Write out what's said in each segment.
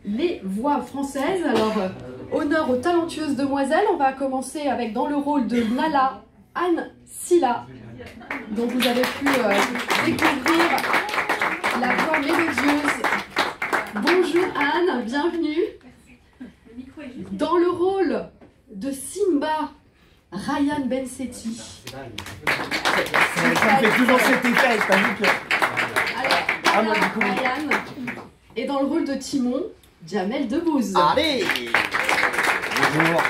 les voix françaises. Alors, honneur aux talentueuses demoiselles. On va commencer avec, dans le rôle de Nala, Anne Silla, dont vous avez pu découvrir la voix mélodieuse. Bonjour Anne, bienvenue. Dans le rôle de Simba, Ryan Bensetti. Ça me fait toujours cet effet, t'as vu que... Alors, Ryan. Et dans le rôle de Timon, Jamel Debbouze. Allez. Bonjour.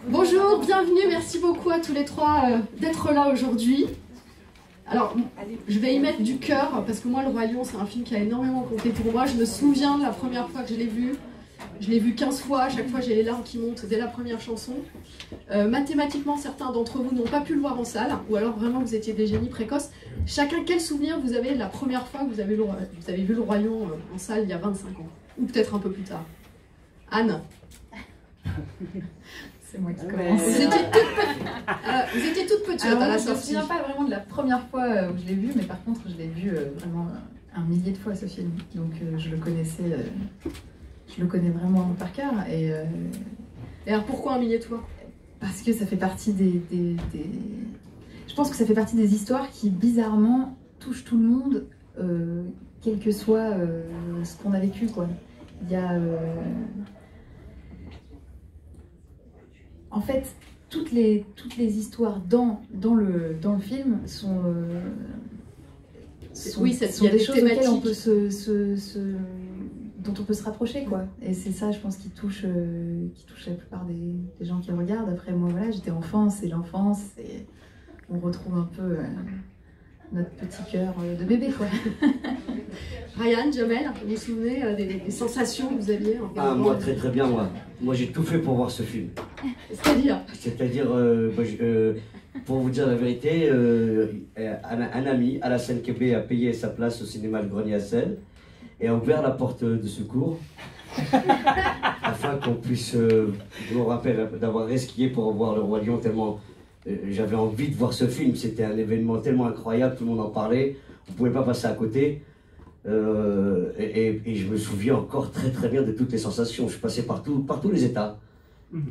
Bonjour, bienvenue, merci beaucoup à tous les trois d'être là aujourd'hui. Alors, je vais y mettre du cœur, parce que moi, Le Roi Lion, c'est un film qui a énormément compté pour moi. Je me souviens de la première fois que je l'ai vu. Je l'ai vu 15 fois, à chaque fois j'ai les larmes qui montent dès la première chanson. Mathématiquement, certains d'entre vous n'ont pas pu le voir en salle, ou alors vraiment vous étiez des génies précoces. Chacun, quel souvenir vous avez de la première fois que vous avez vu Le Roi Lion en salle il y a 25 ans? Ou peut-être un peu plus tard. Anne? C'est moi qui commence. Vous étiez toute petite à la sortie. Je ne me souviens pas vraiment de la première fois où je l'ai vu, mais par contre je l'ai vu vraiment un millier de fois ce film. Donc je le connaissais, je le connais vraiment par cœur. Et alors pourquoi un millier de fois? Parce que ça fait partie je pense que ça fait partie des histoires qui bizarrement touchent tout le monde, quel que soit ce qu'on a vécu, quoi. Il y a... En fait, toutes les histoires dans le film sont des choses auxquelles on peut dont on peut se rapprocher, quoi. Et c'est ça, je pense, qui touche la plupart des gens qui le regardent. Après, moi, voilà, j'étais enfant, c'est l'enfance, et on retrouve un peu notre petit cœur de bébé, quoi. Ryan, Jamel, vous vous souvenez des sensations que vous aviez en regardant? Moi, très très bien, moi. Moi, j'ai tout fait pour voir ce film. C'est-à-dire pour vous dire la vérité, un ami, Alassane Kébé, a payé sa place au cinéma Le Grenier à Sel et a ouvert la porte de secours afin qu'on puisse, je me rappelle d'avoir resquillé pour voir Le Roi Lion tellement j'avais envie de voir ce film. C'était un événement tellement incroyable, tout le monde en parlait, on ne pouvait pas passer à côté. Et je me souviens encore très très bien de toutes les sensations. Je suis passé par tous les états.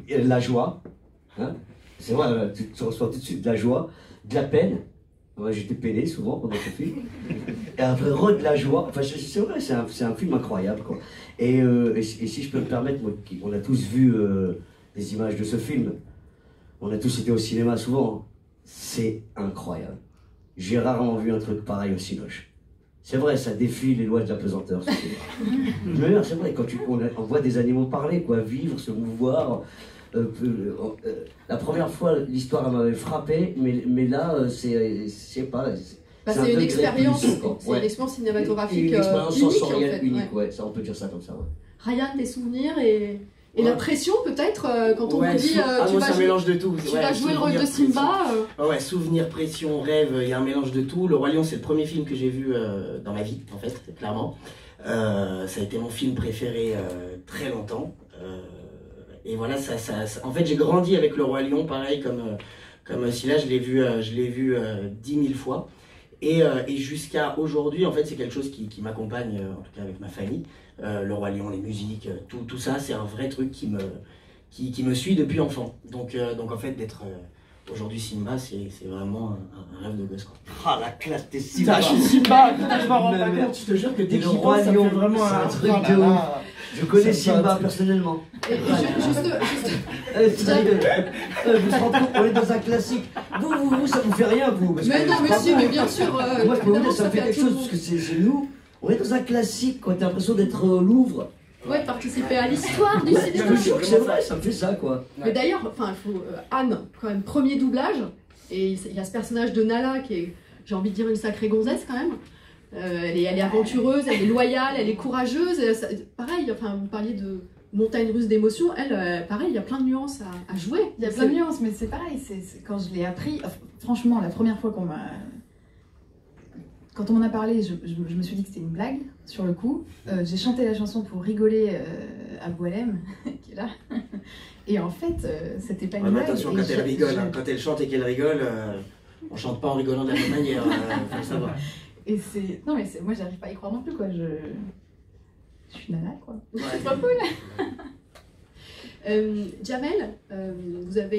La joie, hein, c'est vrai, tu reçois tout de suite de la joie, de la peine. Ouais, j'étais peiné souvent pendant ce film. Et après, de la joie. Enfin, c'est vrai, c'est un film incroyable, quoi. Et si je peux me permettre, moi, on a tous vu des images de ce film. On a tous été au cinéma souvent. C'est incroyable. J'ai rarement vu un truc pareil au Cinoche. C'est vrai, ça défie les lois de la pesanteur. Mais c'est vrai, quand on voit des animaux parler, quoi, vivre, se mouvoir. La première fois, l'histoire m'avait frappé, mais là, c'est pas. C'est une expérience, c'est une expérience cinématographique unique, une expérience sensorielle en fait, unique, ouais, ça on peut dire ça comme ça. Ouais. Ryan, des souvenirs et la pression peut-être quand on vous dit c'est un mélange de tout. Tu vas jouer le rôle de Simba. Ouais, souvenir, pression, rêve, il y a un mélange de tout. Le Roi Lion, c'est le premier film que j'ai vu dans ma vie, en fait, clairement. Ça a été mon film préféré très longtemps. Et voilà, en fait, j'ai grandi avec Le Roi Lion, pareil comme Silla, je l'ai vu 10 000 fois. Et jusqu'à aujourd'hui, en fait, c'est quelque chose qui m'accompagne, en tout cas avec ma famille. Le Roi Lion, les musiques, tout ça, c'est un vrai truc qui me suit depuis enfant. Donc en fait, d'être aujourd'hui Simba, c'est vraiment un rêve de gosse, quoi. Ah, la classe des Simba. Je suis Simba, putain, je m'en rends pas compte. Je te jure que dès que j'y pense, ça fait vraiment un truc de ouf. Je connais Simba personnellement. Et juste... Vous vous rendez compte, on est dans un classique. Vous, ça vous fait rien, vous. Mais non, mais si, mais bien sûr. Moi, je peux vous dire, ça me fait quelque chose, parce que c'est nous. On est dans un classique, quoi. T'as l'impression d'être au Louvre. Ouais, de participer à l'histoire du cinéma. C'est vrai, ça me fait ça, quoi. Mais d'ailleurs, enfin, il faut Anne, quand même, premier doublage. Et il y a ce personnage de Nala qui est, j'ai envie de dire, une sacrée gonzesse, quand même. Elle est aventureuse, elle est loyale, elle est courageuse. Pareil, enfin, vous parliez de montagne russe d'émotions. Elle, pareil, il y a plein de nuances à jouer. Il y a plein de nuances, mais c'est pareil. Quand je l'ai appris, franchement, la première fois quand on m'en a parlé, je me suis dit que c'était une blague, sur le coup. J'ai chanté la chanson pour rigoler à Boualem, qui est là. Et en fait, c'était pas une blague. Attention, quand elle rigole, quand elle chante et qu'elle rigole, on chante pas en rigolant de la même manière, faut le savoir. Et c'est... Non mais moi j'arrive pas à y croire non plus quoi, je suis nana quoi. Ouais. C'est trop cool. Jamel, vous êtes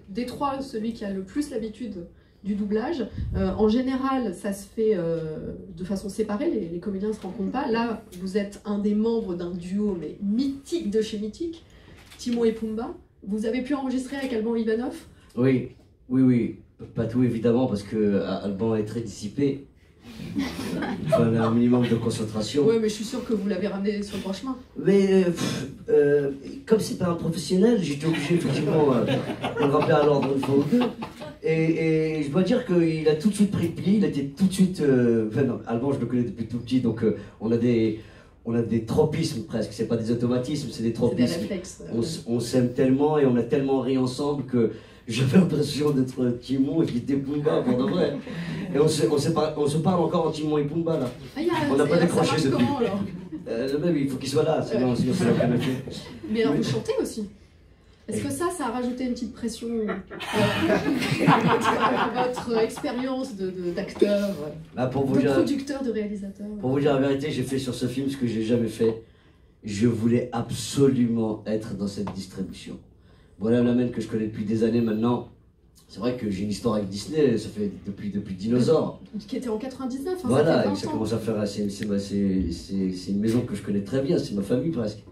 des trois celui qui a le plus l'habitude du doublage. En général, ça se fait de façon séparée, les comédiens ne se rencontrent pas. Là, vous êtes un des membres d'un duo mais mythique de chez Mythique, Timon et Pumba. Vous avez pu enregistrer avec Alban Ivanov? Oui, oui, oui. Pas tout évidemment parce que Alban est très dissipé. Il faut un minimum de concentration. Oui, mais je suis sûre que vous l'avez ramené sur le droit chemin. Mais comme c'est pas un professionnel, j'étais obligé effectivement de le rappeler à l'ordre une fois ou deux. Et je dois dire qu'il a tout de suite pris le pli, il était tout de suite... Enfin non, Alban je le connais depuis tout petit, donc on a des tropismes presque, c'est pas des automatismes, c'est des tropismes. C'est des réflexes. On s'aime tellement et on a tellement ri ensemble que j'avais l'impression d'être Timon et qu'il était Pumba pour de vrai. Et on se parle encore en Timon et Pumba là. On n'a pas décroché depuis. Comment, alors Le même, il faut qu'il soit là, sinon c'est la peine. Mais alors vous chantez aussi. Est-ce que ça a rajouté une petite pression à votre expérience d'acteur, de producteur, de réalisateur? Pour vous dire la vérité, j'ai fait sur ce film ce que j'ai jamais fait. Je voulais absolument être dans cette distribution. Voilà la même que je connais depuis des années maintenant. C'est vrai que j'ai une histoire avec Disney, ça fait depuis Dinosaure. Qui était en 99, hein, voilà, ça fait 20 ça ans. commence à faire... C'est une maison que je connais très bien, c'est ma famille presque.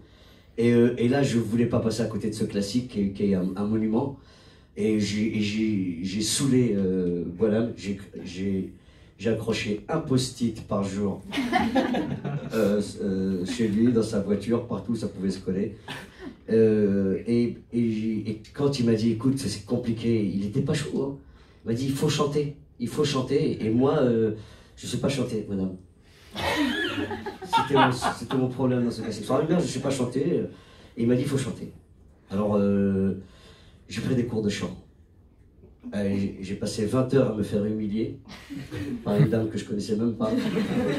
Et là, je voulais pas passer à côté de ce classique qui est un monument. Et j'ai saoulé, voilà, j'ai accroché un post-it par jour chez lui, dans sa voiture, partout où ça pouvait se coller. Et quand il m'a dit, écoute, c'est compliqué, il était pas chaud, hein. Il m'a dit, il faut chanter. Et moi, je sais pas chanter, madame. C'était mon problème dans ce cas-ci. Je ne sais pas chanter. Et il m'a dit, il faut chanter. Alors, j'ai pris des cours de chant. J'ai passé 20 heures à me faire humilier par une dame que je connaissais même pas.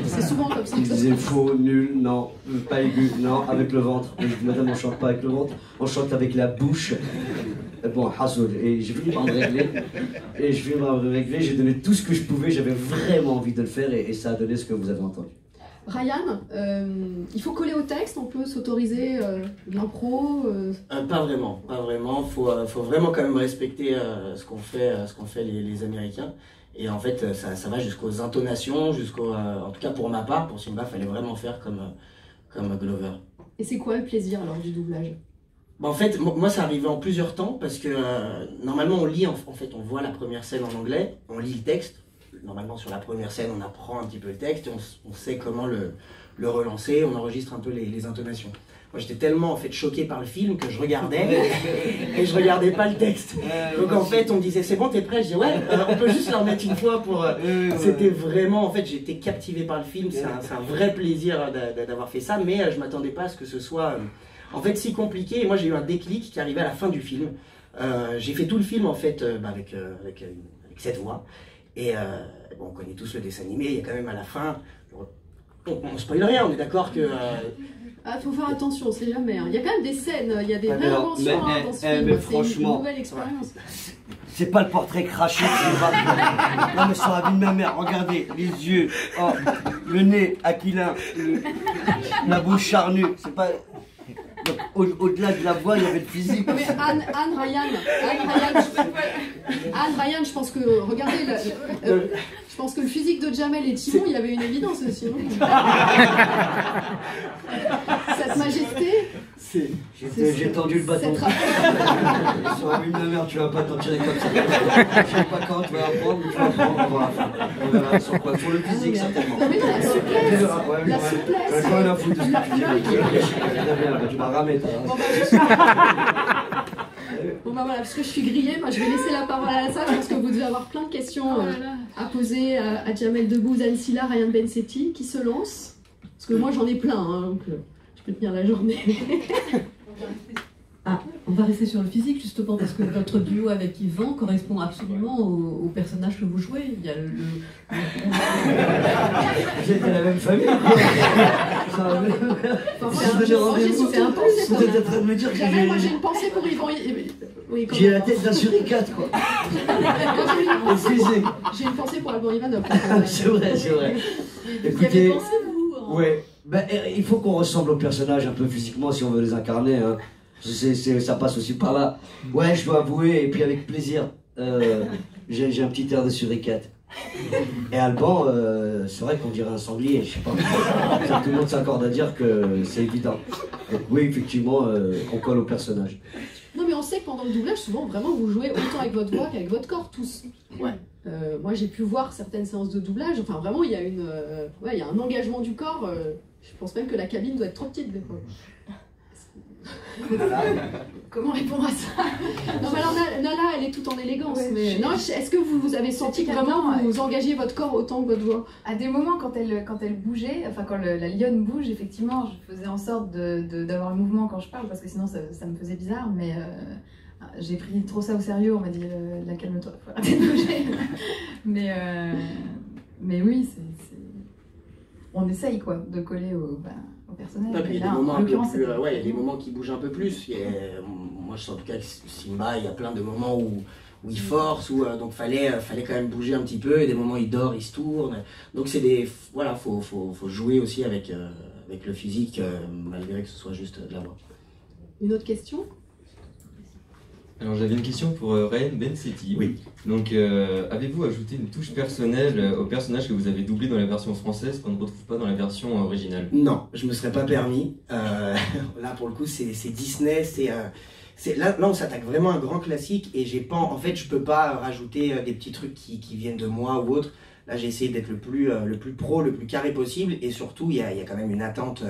C'est souvent comme ça. Il disait faux, nul, non, pas aigu, non, avec le ventre. Et je dis, madame, on chante pas avec le ventre, on chante avec la bouche. Bon, Hasoul. Et j'ai fini par me régler. J'ai donné tout ce que je pouvais, j'avais vraiment envie de le faire et ça a donné ce que vous avez entendu. Ryan, il faut coller au texte, on peut s'autoriser de l'impro Pas vraiment. Faut vraiment quand même respecter ce qu'ont fait les Américains. Et en fait, ça va jusqu'aux intonations, en tout cas pour ma part, pour Simba, il fallait vraiment faire comme Glover. Et c'est quoi le plaisir alors du doublage? En fait, moi ça arrivait en plusieurs temps parce que normalement on lit, en fait on voit la première scène en anglais, on lit le texte. Normalement sur la première scène on apprend un petit peu le texte et on sait comment le relancer, on enregistre un peu les intonations. Moi j'étais tellement en fait choqué par le film que je regardais et je regardais pas le texte. Donc en fait on me disait c'est bon t'es prêt? Je dis ouais, on peut juste le remettre une fois pour... C'était vraiment, en fait j'étais captivé par le film, c'est un vrai plaisir d'avoir fait ça, mais je m'attendais pas à ce que ce soit en fait si compliqué. Et moi j'ai eu un déclic qui arrivait à la fin du film. J'ai fait tout le film en fait avec cette voix. Et bon, on connaît tous le dessin animé, il y a quand même à la fin, on spoil rien, on est d'accord que... faut faire attention, on sait jamais. Hein. Il y a quand même des scènes, il y a des vraies inventions dans ce film, c'est une nouvelle expérience. C'est pas le portrait craché qui va. Non mais sur la vie de ma mère, regardez, les yeux, oh, le nez aquilin, la bouche charnue, c'est pas... Au-delà de la voix, il y avait le physique. Mais Anne Ryan, je pense que, regardez, je pense que le physique de Jamel et Timon, il y avait une évidence aussi. Cette majesté. J'ai tendu le bâton. Sur la vie de ma mère, tu vas pas t'en tirer comme ça. Je sais pas quand tu vas apprendre, mais tu vas apprendre. Voilà, sur quoi? Sur le physique, certainement. Non mais non, la souplesse. La souplesse. Quand on a foutu de ce que tu m'as ramé. Bon bah voilà, parce que je suis grillée, moi je vais laisser la parole à la salle. Je pense que vous devez avoir plein de questions à poser à Jamel Debbouze, Anne Silla, Ryan Bensetti. Qui se lance? Parce que moi j'en ai plein, hein, donc je peux tenir la journée. On va rester sur le physique justement parce que votre duo avec Yvan correspond absolument au personnage que vous jouez. Il y a Vous êtes de la même famille. Enfin, moi, Vous j'ai rendez-vous, surtout une pensée vous pour êtes en train de me dire que Jamais, moi j'ai une pensée pour Yvan. Oui, quand j'ai même. la tête d'un suricate, quoi. Moi, Excusez. j'ai une pensée pour Alban Ivanov. C'est vrai, c'est vrai. Vous y avez Écoutez, pensé, vous hein ouais, ben, il faut qu'on ressemble aux personnages un peu physiquement si on veut les incarner. Hein. Ça passe aussi par là. Ouais, je dois avouer, et puis avec plaisir, j'ai un petit air de suricate. Et Alban, c'est vrai qu'on dirait un sanglier, je sais pas. Tout le monde s'accorde à dire que c'est évident. Donc oui, effectivement, on colle au personnage. Non, mais on sait que pendant le doublage, souvent, vraiment, vous jouez autant avec votre voix qu'avec votre corps, tous. Ouais. Moi, j'ai pu voir certaines séances de doublage. Enfin, vraiment, il y a il y a un engagement du corps. Je pense même que la cabine doit être trop petite, des fois. Comment répondre à ça? Non, mais alors Nala, elle est toute en élégance. Ouais, mais non, est-ce que vous avez senti que vraiment vous engagez votre corps autant que votre voix? À des moments, quand elle bougeait, enfin quand la lionne bouge, effectivement, je faisais en sorte d'avoir le mouvement quand je parle, parce que sinon ça me faisait bizarre, mais j'ai pris trop ça au sérieux, on m'a dit la calme-toi, faut arrêter de bouger. mais oui, on essaye quoi, de coller au personnage. Ouais, puis il y a Là, des moments en un peu l'occurrence, plus, c'était- ouais, il y a des moments qui bougent un peu plus. Moi, je sens en tout cas que Simba, il y a plein de moments où il force, donc fallait quand même bouger un petit peu. Et des moments, il dort, il se tourne. Donc c'est voilà, faut jouer aussi avec le physique, malgré que ce soit juste de la voix. Une autre question? Alors j'avais une question pour Ryan Bensetti. Oui. Donc avez-vous ajouté une touche personnelle au personnage que vous avez doublé dans la version française qu'on ne retrouve pas dans la version originale? Non, je me serais pas permis. Là, pour le coup, c'est Disney. Là, on s'attaque vraiment à un grand classique et j'ai pas. En fait, je peux pas rajouter des petits trucs qui viennent de moi ou autre. Là, j'ai essayé d'être le plus pro, le plus carré possible et surtout, il y a quand même une attente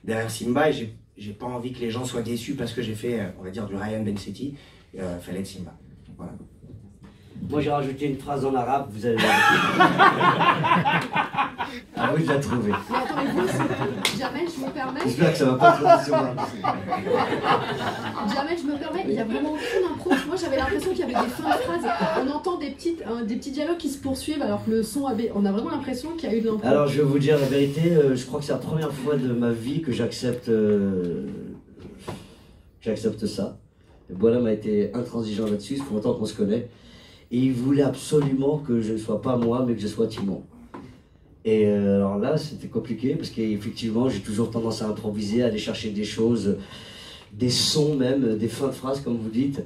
derrière Simba et j'ai pas envie que les gens soient déçus parce que j'ai fait, on va dire, du Ryan Bensetti. Fallait être Simba. Voilà. Moi j'ai rajouté une phrase en arabe, vous allez à vous de la trouver. Mais attendez-vous, jamais je me permets. J'espère que ça va pas trop sur moi. Jamais je me permets, il n'y a vraiment aucune impro. Moi j'avais l'impression qu'il y avait des fins de phrases. On entend des petits dialogues qui se poursuivent alors que le son avait. On a vraiment l'impression qu'il y a eu de l'impro. Alors je vais vous dire la vérité, je crois que c'est la première fois de ma vie que j'accepte ça. Boilam a été intransigeant là-dessus, ça fait longtemps qu'on se connaît. Et il voulait absolument que je ne sois pas moi, mais que je sois Timon. Et alors là, c'était compliqué, parce qu'effectivement, j'ai toujours tendance à improviser, à aller chercher des choses, des sons même, des fins de phrases, comme vous dites.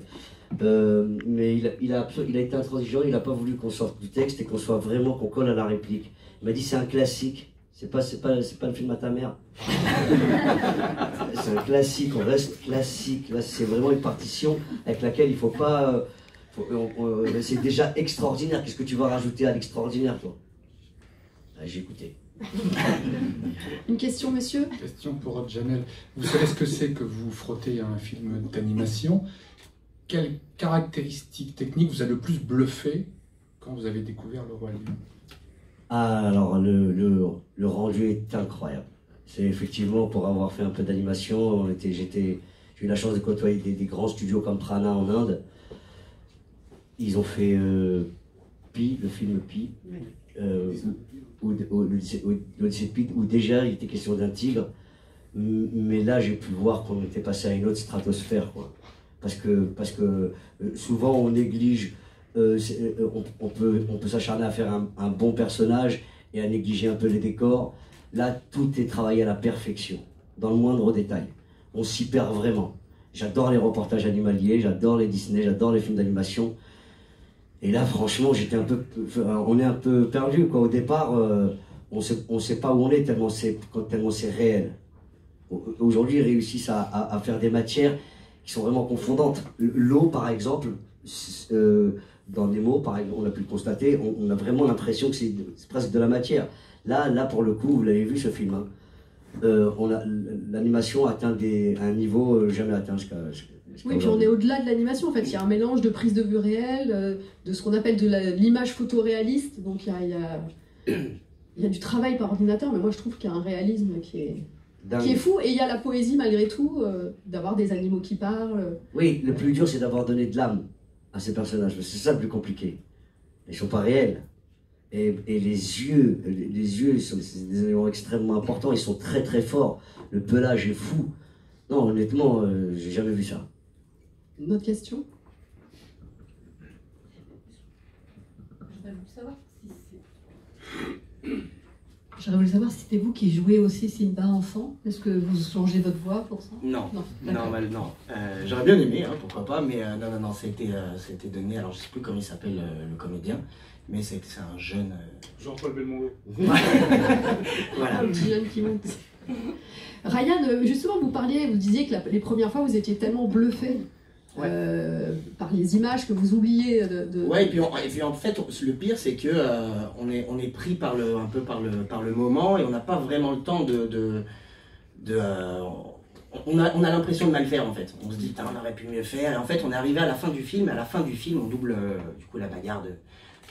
Mais il a été intransigeant, il n'a pas voulu qu'on sorte du texte et qu'on soit vraiment, qu'on colle à la réplique. Il m'a dit, c'est un classique. C'est pas le film à ta mère. C'est un classique, on reste classique. Là, c'est vraiment une partition avec laquelle il faut pas. C'est déjà extraordinaire. Qu'est-ce que tu vas rajouter à l'extraordinaire, toi? J'ai écouté. Une question, monsieur? Question pour Rod Janel. Vous savez ce que c'est que vous frottez à un film d'animation? Quelles caractéristiques techniques vous a le plus bluffé quand vous avez découvert Le Roi Lion? Alors, le rendu est incroyable. C'est effectivement, pour avoir fait un peu d'animation, j'ai eu la chance de côtoyer des grands studios comme Prana en Inde. Ils ont fait Pi, le film Pi, où déjà il était question d'un tigre. Mais là, j'ai pu voir qu'on était passé à une autre stratosphère, quoi. Parce que souvent, on néglige. On peut s'acharner à faire un bon personnage et à négliger un peu les décors. Là, tout est travaillé à la perfection, dans le moindre détail. On s'y perd vraiment. J'adore les reportages animaliers, j'adore les Disney, j'adore les films d'animation. Et là, franchement, on est un peu perdu, quoi. Au départ, on sait pas où on est tellement c'est réel. Aujourd'hui, ils réussissent à faire des matières qui sont vraiment confondantes. L'eau, par exemple, dans Nemo, par exemple, on a pu le constater, on a vraiment l'impression que c'est presque de la matière. Là, pour le coup, vous l'avez vu ce film, hein, l'animation atteint un niveau jamais atteint jusqu'à Oui, puis on est au-delà de l'animation. En fait, il y a un mélange de prise de vue réelle, de ce qu'on appelle de l'image photoréaliste. Donc il y a du travail par ordinateur, mais moi je trouve qu'il y a un réalisme qui est fou. Et il y a la poésie malgré tout, d'avoir des animaux qui parlent. Oui, le plus dur c'est d'avoir donné de l'âme à ces personnages. C'est ça le plus compliqué. Ils ne sont pas réels. Et les yeux, c'est des éléments extrêmement importants, ils sont très très forts. Le pelage est fou. Non, honnêtement, j'ai jamais vu ça. Une autre question? J'aurais voulu savoir si c'était vous qui jouez aussi Simba enfant. Est-ce que vous changez votre voix pour ça? Non, Non, non. J'aurais bien aimé, hein, pourquoi pas, mais non, c'était donné. Alors je sais plus comment il s'appelle le comédien, mais c'est un jeune. Jean-Paul Belmondo. Voilà. Un petit jeune qui monte. Ryan, justement, vous disiez que les premières fois, vous étiez tellement bluffé par les images que vous oubliez de... Ouais, et puis en fait, le pire, c'est que on est pris un peu par le moment et on n'a pas vraiment le temps on a l'impression de mal faire en fait. On se dit, on aurait pu mieux faire. Et en fait, on est arrivé à la fin du film. À la fin du film, on double du coup la bagarre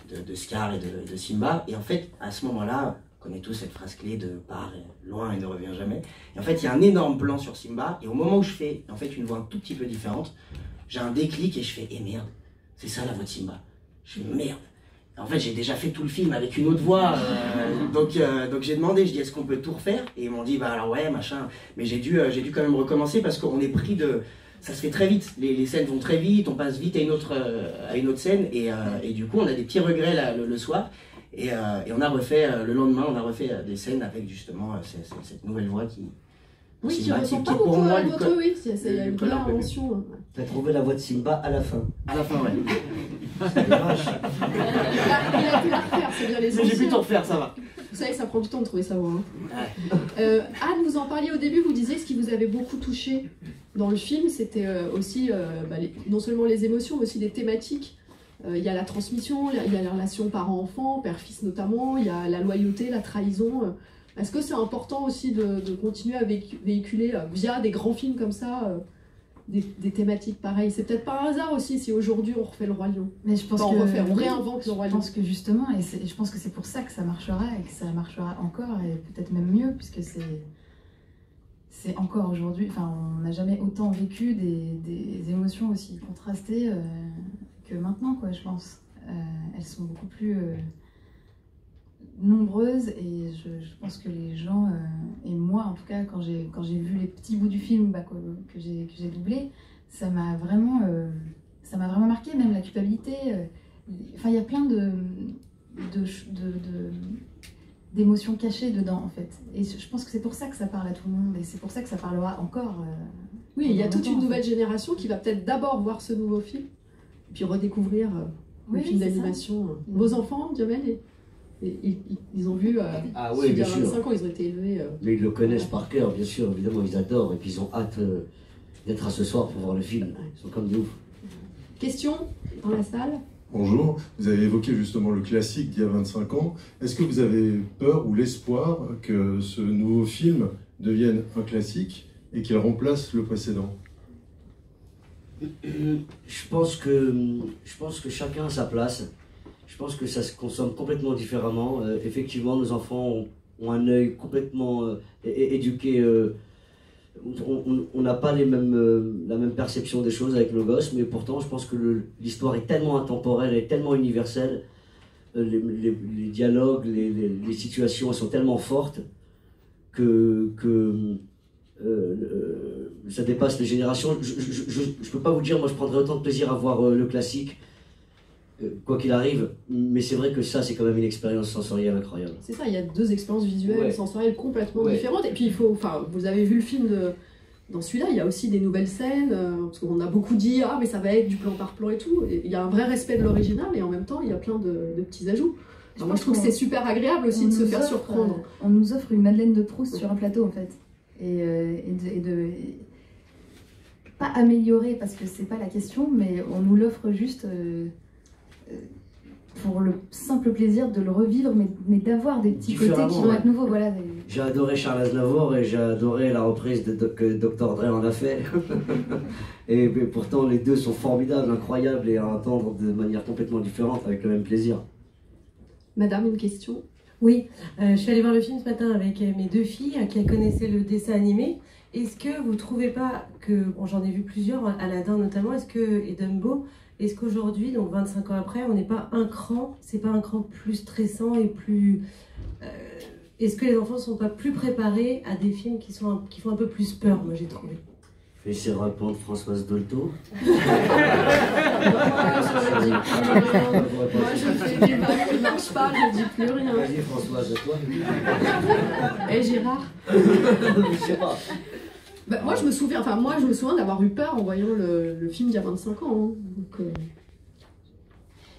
de Scar et de Simba. Et en fait, à ce moment-là, on connaît tous cette phrase clé de part loin et ne revient jamais. Et en fait, il y a un énorme plan sur Simba. Et au moment où je fais en fait une voix un tout petit peu différente, j'ai un déclic et je fais, merde, c'est ça la voix de Simba. Je fais, merde. Et en fait, j'ai déjà fait tout le film avec une autre voix. Donc j'ai demandé, je dis, est-ce qu'on peut tout refaire? Et ils m'ont dit, bah alors ouais, machin. Mais j'ai dû quand même recommencer parce qu'on est pris de... Ça se fait très vite, les scènes vont très vite, on passe vite à une autre scène. Et du coup, on a des petits regrets là, le soir. Et on a refait, le lendemain, on a refait des scènes avec justement cette nouvelle voix qui... Oui, qui Simba, ressemble qui, pas pour beaucoup moi, à votre... Oui, c'est une vraie colle un peu mieux. invention. T'as trouvé la voix de Simba à la fin. À la fin, ouais. C'est vache. Il a pu la refaire, c'est bien les Mais j'ai pu tout refaire, ça va. Vous savez, ça prend du temps de trouver sa voix. Hein. Anne, vous en parliez au début, vous disiez ce qui vous avait beaucoup touché dans le film, c'était aussi non seulement les émotions, mais aussi les thématiques. Il y a la transmission, il y a la relation parent-enfant, père-fils notamment, il y a la loyauté, la trahison. Est-ce que c'est important aussi de continuer à véhiculer via des grands films comme ça des thématiques pareilles? C'est peut-être pas un hasard aussi si aujourd'hui on refait le Roi Lion. Mais je pense on réinvente le Roi Je Lion. pense que justement, et je pense que c'est pour ça que ça marchera et que ça marchera encore et peut-être même mieux, puisque c'est encore aujourd'hui, enfin on n'a jamais autant vécu des émotions aussi contrastées que maintenant, quoi, je pense. Elles sont beaucoup plus nombreuses et je pense que les gens, et moi en tout cas, quand j'ai vu les petits bouts du film que j'ai doublé, ça m'a vraiment marqué, même la culpabilité. Enfin, il y a plein d'émotions cachées dedans en fait. Et je pense que c'est pour ça que ça parle à tout le monde et c'est pour ça que ça parlera encore. Oui, il y a toute une nouvelle en fait. génération qui va peut-être d'abord voir ce nouveau film, puis redécouvrir le film d'animation. Vos enfants, Diomède, ils ont vu Ah oui, bien sûr. 25 ans, ils ont été élevés. Mais ils le connaissent par cœur, bien sûr, évidemment, ils adorent. Et puis ils ont hâte d'être à ce soir pour voir le film. Ils sont comme des ouf. Question dans la salle? Bonjour, vous avez évoqué justement le classique d'il y a 25 ans. Est-ce que vous avez peur ou l'espoir que ce nouveau film devienne un classique et qu'il remplace le précédent? Je pense que chacun a sa place. Je pense que ça se consomme complètement différemment. Effectivement, nos enfants ont un œil complètement éduqué. On n'a pas la même perception des choses avec nos gosses, mais pourtant, je pense que l'histoire est tellement intemporelle, elle est tellement universelle. Les dialogues, les situations, elles sont tellement fortes que ça dépasse les générations. Je peux pas vous dire, moi je prendrais autant de plaisir à voir le classique, quoi qu'il arrive, mais c'est vrai que ça c'est quand même une expérience sensorielle incroyable. C'est ça, il y a deux expériences visuelles, Ouais. sensorielles complètement Ouais. différentes. Et puis vous avez vu le film dans celui-là, il y a aussi des nouvelles scènes, parce qu'on a beaucoup dit mais ça va être du plan par plan et tout. Et il y a un vrai respect de l'original et en même temps il y a plein de petits ajouts. Alors moi je trouve que c'est super agréable aussi de se faire surprendre. On nous offre une Madeleine de Proust sur un plateau en fait. Et pas améliorer parce que c'est pas la question, mais on nous l'offre juste pour le simple plaisir de le revivre, mais d'avoir des petits côtés qui vont être nouveaux. Voilà. J'ai adoré Charles Aznavour et j'ai adoré la reprise que Dr. Dre en a fait. Et mais pourtant les deux sont formidables, incroyables et à entendre de manière complètement différente avec le même plaisir. Madame, une question? Oui, je suis allée voir le film ce matin avec mes 2 filles qui connaissaient le dessin animé. Est-ce que vous ne trouvez pas que, bon, j'en ai vu plusieurs, Aladdin notamment, et Dumbo, est-ce qu'aujourd'hui, donc 25 ans après, on n'est pas un cran, c'est pas un cran plus stressant et plus... est-ce que les enfants ne sont pas plus préparés à des films qui font un peu plus peur, moi j'ai trouvé. Je vais essayer de répondre Françoise Dolto. Moi, je dis pas, ne marche pas, je dis plus rien. Vas-y Françoise, à toi. Et Gérard? Je sais pas. Bah, moi, je me souviens d'avoir eu peur en voyant le film d'il y a 25 ans. Hein. Donc,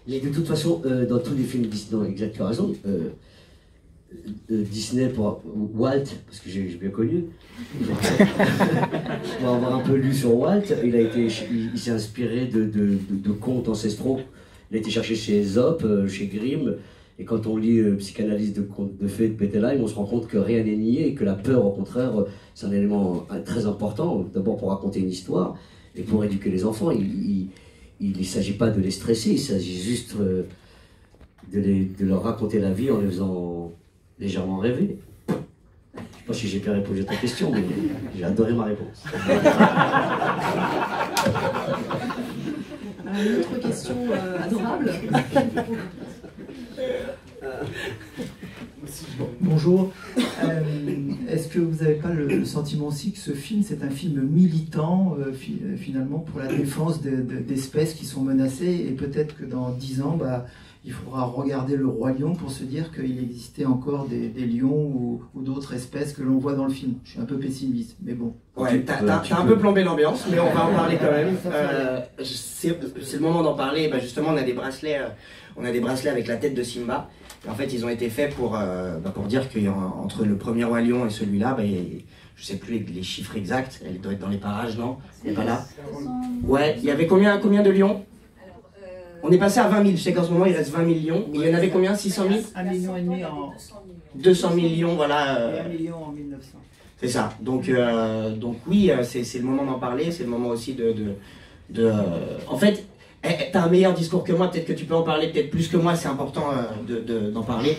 Mais de toute façon, dans tous les films Disney, exact, tu as raison, Disney pour Walt, parce que j'ai bien connu, pour avoir un peu lu sur Walt, il s'est inspiré de contes ancestraux. Il a été cherché chez Aesop, chez Grimm, et quand on lit Psychanalyse de contes de fées de Pettelheim, on se rend compte que rien n'est nié et que la peur, au contraire, c'est un élément très important, d'abord pour raconter une histoire et pour éduquer les enfants. Il ne s'agit pas de les stresser, il s'agit juste de leur raconter la vie en les faisant légèrement rêver. Je ne sais pas si j'ai bien répondu à ta question, mais j'ai adoré ma réponse. une autre question adorable. Bonjour. Est-ce que vous n'avez pas le sentiment aussi que ce film, c'est un film militant, finalement, pour la défense d'espèces qui sont menacées, et peut-être que dans 10 ans, il faudra regarder le Roi Lion pour se dire qu'il existait encore des lions ou d'autres espèces que l'on voit dans le film. Je suis un peu pessimiste, mais bon. Ouais, t'as un peu plombé l'ambiance, mais on va en parler quand même. C'est le moment d'en parler. Justement, on a des bracelets avec la tête de Simba. Et en fait, ils ont été faits pour dire qu'entre le premier Roi Lion et celui-là, je sais plus les chiffres exacts. Elle doit être dans les parages, non? Elle n'est pas là. Ouais, il y avait combien de lions? On est passé à 20 000. Je sais qu'en ce moment, il reste 20 000 lions. Il y en avait combien? 600 000? 1,5 million en... 200 000 lions, voilà. Et 1 million en 1900. C'est ça. Donc oui, c'est le moment d'en parler. C'est le moment aussi en fait, t'as un meilleur discours que moi. Peut-être que tu peux en parler peut-être plus que moi. C'est important d'en parler.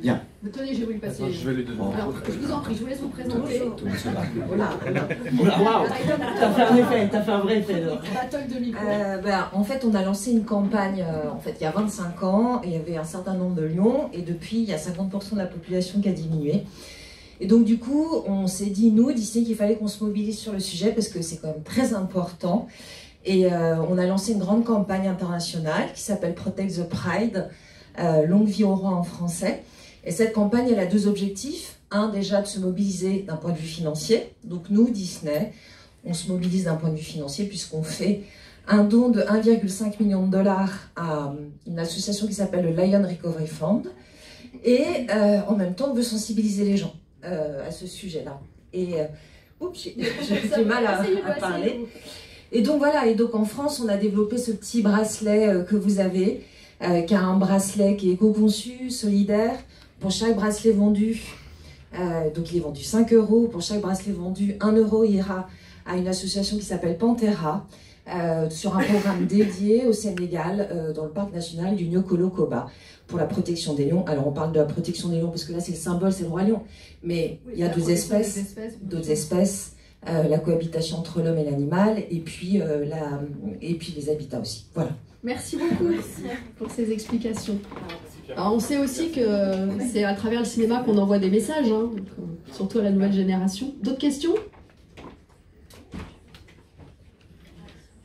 Bien. Tenez, je vais vous le passer. Je vais lui donner. Alors, je vous en prie, je vous laisse vous présenter. Waouh, t'as fait un vrai effet. Battle de micro. En fait, on a lancé une campagne il y a 25 ans, et il y avait un certain nombre de lions, et depuis, il y a 50% de la population qui a diminué. Et donc, du coup, on s'est dit, nous, Disney, qu'il fallait qu'on se mobilise sur le sujet, parce que c'est quand même très important. Et on a lancé une grande campagne internationale qui s'appelle Protect the Pride, Longue vie au roi en français. Et cette campagne, elle a 2 objectifs. Un, déjà, de se mobiliser d'un point de vue financier. Donc nous, Disney, on se mobilise d'un point de vue financier puisqu'on fait un don de 1,5 million de $ à une association qui s'appelle le Lion Recovery Fund. Et en même temps, on veut sensibiliser les gens à ce sujet-là. Et j'ai du mal à parler. Et donc voilà, et donc en France, on a développé ce petit bracelet que vous avez, qui a un bracelet qui est éco-conçu, solidaire. Pour chaque bracelet vendu, donc il est vendu 5 €. Pour chaque bracelet vendu, 1 € ira à une association qui s'appelle Panthera, sur un programme dédié au Sénégal, dans le parc national du Niokolo-Koba, pour la protection des lions. Alors on parle de la protection des lions parce que là c'est le symbole, c'est le roi lion. Mais il y a d'autres espèces, la cohabitation entre l'homme et l'animal, et puis les habitats aussi. Voilà. Merci beaucoup pour ces explications. Alors, on sait aussi que c'est à travers le cinéma qu'on envoie des messages, hein, donc, surtout à la nouvelle génération. D'autres questions?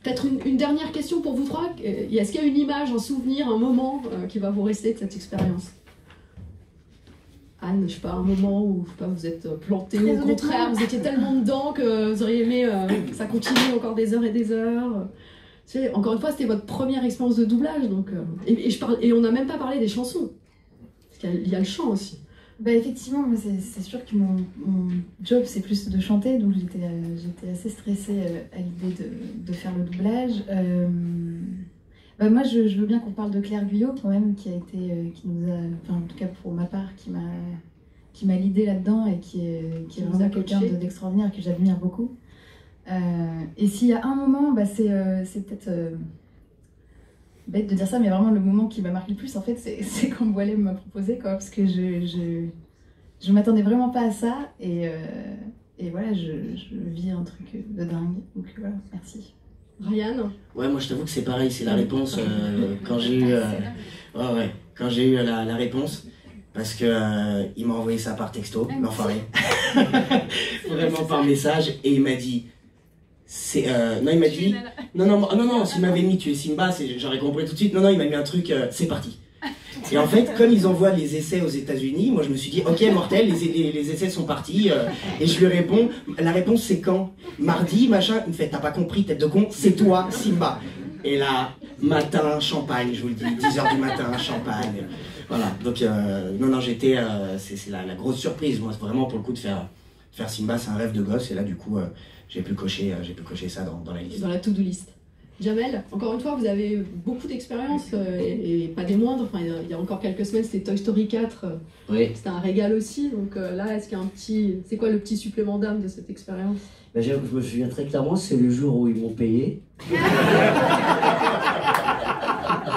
Peut-être une dernière question pour vous trois. Est-ce qu'il y a une image, un souvenir, un moment qui va vous rester de cette expérience? Anne, je sais pas, un moment où vous êtes planté, ou au contraire, vous étiez tellement dedans que vous auriez aimé que ça continue encore des heures et des heures. Encore une fois, c'était votre première expérience de doublage, donc, et on n'a même pas parlé des chansons. Parce qu'il y a le chant aussi. Effectivement, c'est sûr que mon job c'est plus de chanter, donc j'étais assez stressée à l'idée de faire le doublage. Moi je veux bien qu'on parle de Claire Guyot quand même, qui nous a, enfin, en tout cas pour ma part, qui m'a l'idée là-dedans et qui est vraiment quelqu'un d'extraordinaire que j'admire beaucoup. Et s'il y a un moment, c'est peut-être bête de dire ça, mais vraiment le moment qui m'a marqué le plus, en fait, c'est quand Boilem m'a proposé, quoi, parce que je m'attendais vraiment pas à ça, et voilà, je vis un truc de dingue, donc voilà, merci. Ryan? Ouais, moi je t'avoue que c'est pareil, c'est la réponse quand j'ai eu, quand j'ai eu la réponse, parce que il m'a envoyé ça par texto, l'enfoiré, vraiment par message, et il m'a dit, non il m'a dit, non, s'il m'avait mis tu es Simba, j'aurais compris tout de suite, non il m'a mis un truc, c'est parti. Et en fait, comme ils envoient les essais aux États-Unis, moi je me suis dit, ok mortel, les essais sont partis, et je lui réponds, la réponse c'est quand? Mardi, machin, il me fait, t'as pas compris, tête de con, c'est toi, Simba. Et là, matin, champagne, je vous le dis, 10h du matin, champagne. Voilà, donc non, j'étais, c'est la grosse surprise, moi, vraiment pour le coup de faire Simba, c'est un rêve de gosse, et là du coup, j'ai pu cocher ça dans la liste. Dans la to-do list. Jamel, encore une fois, vous avez beaucoup d'expérience et pas des moindres. Enfin, il y a encore quelques semaines, c'était Toy Story 4. Oui. C'était un régal aussi. Donc là, est-ce qu'il y a un petit... C'est quoi le petit supplément d'âme de cette expérience? Ben, je me souviens très clairement, c'est le jour où ils m'ont payé.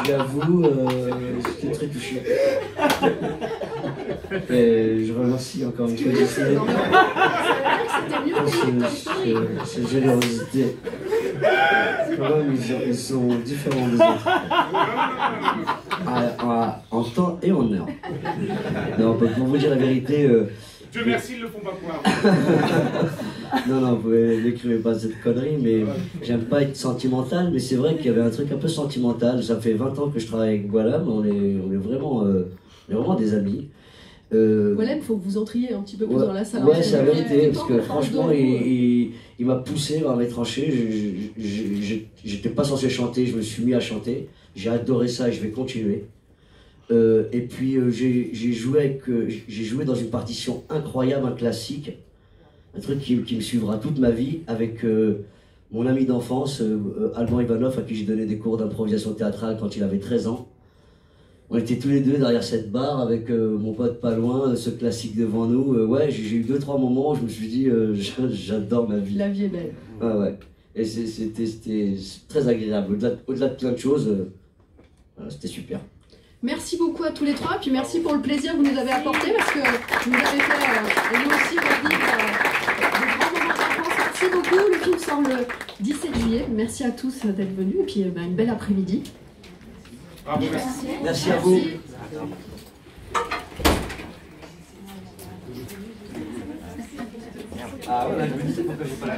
J'avoue, j'étais très touché. Et je remercie encore une fois cette générosité. Quand même, ils sont différents des autres. En temps et en heure. Non, pour vous dire la vérité... Dieu merci, ils le font pas pour. Non, vous n'écrivez pas cette connerie, mais j'aime pas être sentimental, mais c'est vrai qu'il y avait un truc un peu sentimental. Ça fait 20 ans que je travaille avec Boilem, on est vraiment des amis. Boilem, il faut que vous entriez un petit peu plus dans la salle. Ouais, c'est la vérité, parce que franchement, il m'a poussé vers mes tranchées. J'étais pas censé chanter, je me suis mis à chanter. J'ai adoré ça et je vais continuer. Et puis j'ai joué dans une partition incroyable, un classique, un truc qui me suivra toute ma vie, avec mon ami d'enfance, Alban Ivanov, à qui j'ai donné des cours d'improvisation théâtrale quand il avait 13 ans. On était tous les deux derrière cette barre avec mon pote pas loin, ce classique devant nous. Ouais, j'ai eu 2-3 moments où je me suis dit, j'adore ma vie. La vie est belle. Ouais. Et c'était très agréable. Au-delà de plein de choses, c'était super. Merci beaucoup à tous les trois, puis merci pour le plaisir que vous nous avez apporté, parce que vous nous avez fait, nous aussi, revivre de grands moments d'enfance. Merci beaucoup, le film sort le 17 juillet. Merci à tous d'être venus, et puis une belle après-midi. Bravo, merci. Merci à vous. Ah ouais, je me disais pourquoi j'ai pas la